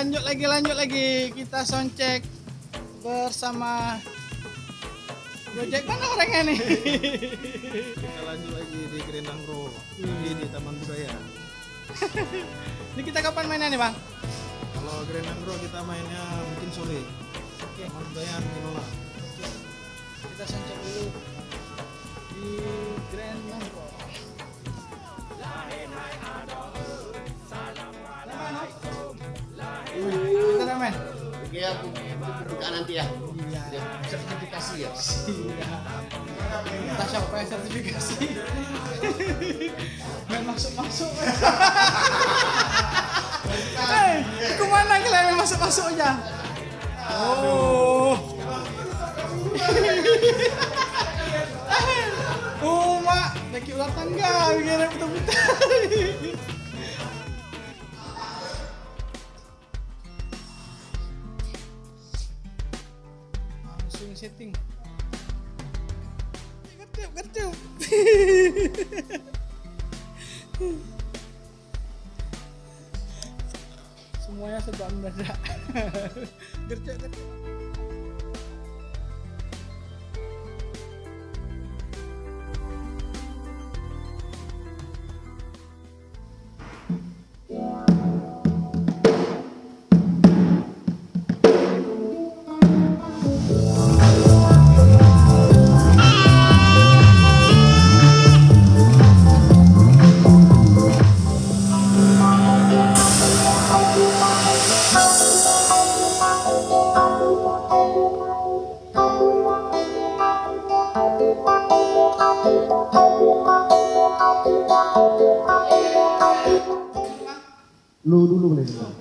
lanjut lagi. Kita soundcheck bersama Gojek. Mana orangnya nih? Kita lanjut lagi di Grenangro, di Taman Budaya. Ini kita kapan mainnya nih, Bang? Kalau Grenangro kita mainnya mungkin sore. Oke. Taman Budaya Minola. Kita soundcheck dulu di Grand Mangro. Kita udah main. Oke, aku buka nanti ya. Iya. Sertifikasi ya. Kita siapa yang sertifikasi? Main masuk. Kemana kalian main masuk aja? Oh. Oh, mak, lagi ular tangga, bikin putar-putar. Langsung setting. Gertup. Semuanya serba mendadak. Gertup. Lu dulu boleh juga.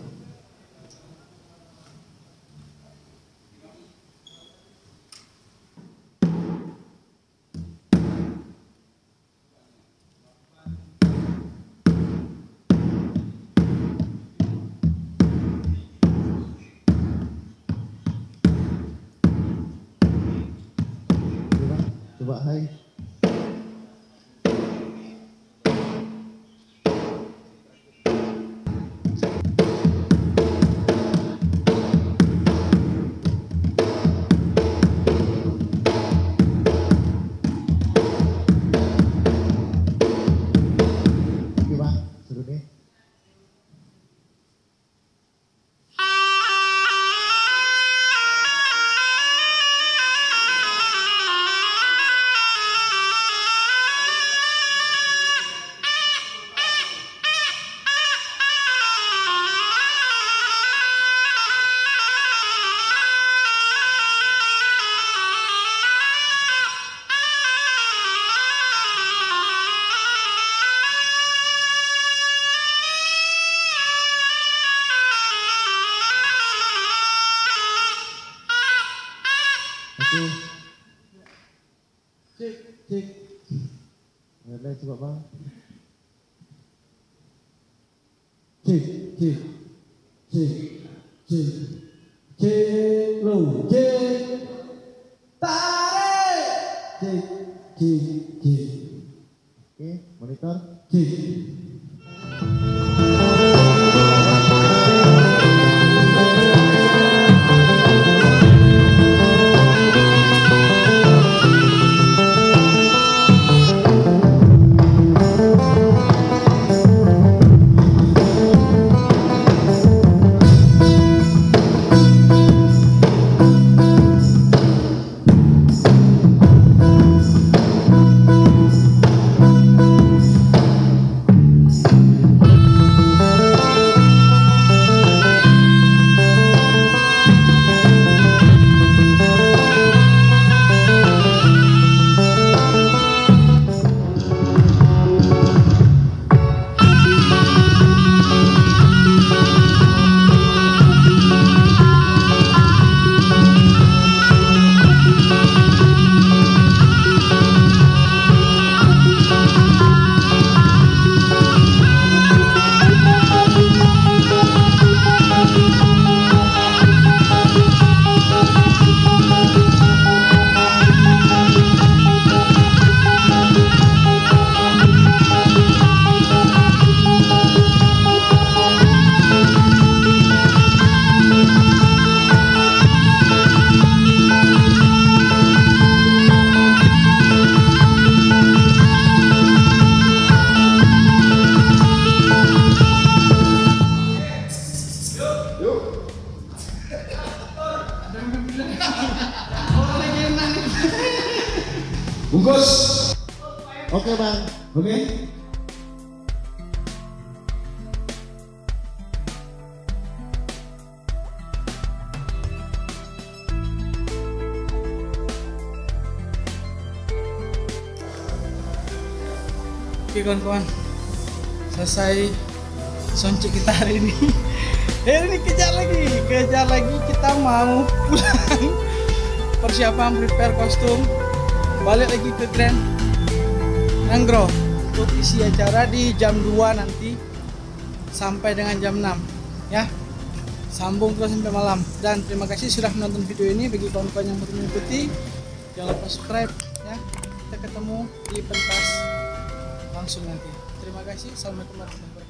Coba hai. Cek. Ada coba bang. Cek. Lu cek. Tarik. Cek. Oke, monitor. Cek. Bos. Oke bang. Oke. Oke kawan-kawan, selesai soncik kita hari ini. Hari ini kejar lagi kita mau pulang. Persiapan prepare kostum, balik lagi ke Grand Nanggro untuk isi acara di jam 2 nanti sampai dengan jam 6 ya. Sambung terus sampai malam. Dan terima kasih sudah menonton video ini. Bagi kawan-kawan yang baru mengikuti, jangan lupa subscribe ya. Kita ketemu di pentas langsung nanti. Terima kasih. Assalamualaikum warahmatullahi wabarakatuh.